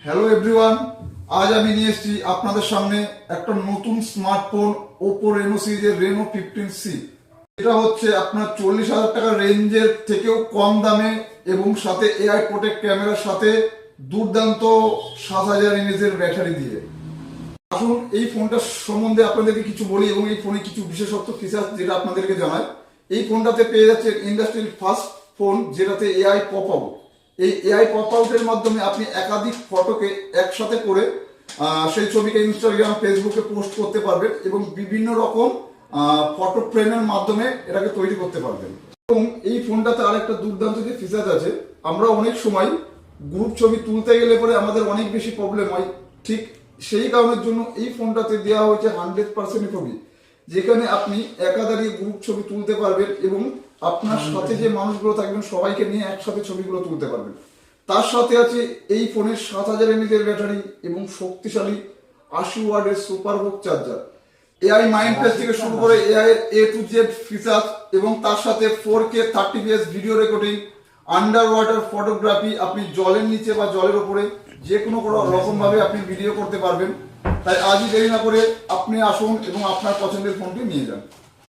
Hello everyone, আজ আমি নিয়ে এসেছি আপনাদের সামনে একটা নতুন স্মার্টফোন ওপো রেনো সিরিজের রেনো 15C। এটা হচ্ছে আপনার 40,000 টাকার রেঞ্জের থেকেও কম দামে এবং সাথে এআই প্রোটেক্ট ক্যামেরার সাথে দুর্দান্ত 7,000 এমএএইচ ব্যাটারি দিয়ে। আসুন এই ফোনটা সম্বন্ধে আপনাদেরকে কিছু বলি এবং এই ফোনে কিছু বিশেষত্ব ফিচার যেটা আপনাদেরকে জানাই। এই ফোনটাতে পেয়ে যাচ্ছে ইন্ডাস্ট্রিয়াল ফার্স্ট ফোন, যেটাতে এআই পপ আউট। এই এআই পপ আউটের মাধ্যমে আপনি একাধিক ফটোকে একসাথে করে সেই ছবিকে ইনস্টাগ্রাম ফেসবুকে পোস্ট করতে পারবেন এবং বিভিন্ন রকম ফটো ফ্রেমের মাধ্যমে এটাকে তৈরি করতে পারবেন। এবং এই ফোনটাতে আরেকটা দুর্দান্ত যে ফিচার আছে, আমরা অনেক সময় গ্রুপ ছবি তুলতে গেলে পরে আমাদের অনেক বেশি প্রবলেম হয়, ঠিক সেই কারণের জন্য এই ফোনটাতে দেওয়া হয়েছে 100% ছবি, যেখানে আপনি একা দাঁড়িয়ে গ্রুপ ছবি তুলতে পারবেন এবং আপনার সাথে যে মানুষগুলো থাকবেন সবাইকে নিয়ে একসাথে ছবিগুলো তুলতে পারবেন। তার সাথে আছে এই ফোনের 7,000 এমএএইচ ব্যাটারি এবং শক্তিশালী 80 ওয়াটের সুপারবুক চার্জার। এআই মাইন্ড ফেস থেকে শুরু করে AI A to Z feature এবং তার সাথে 4K 30 fps video recording, under water photography, আপনি জলের নিচে বা জলের উপরে যে কোনো রকম ভাবে আপনি ভিডিও করতে পারবেন। তাই আজই দেরি না করে আপনি আসুন এবং আপনার পছন্দের ফোনটি নিয়ে যান।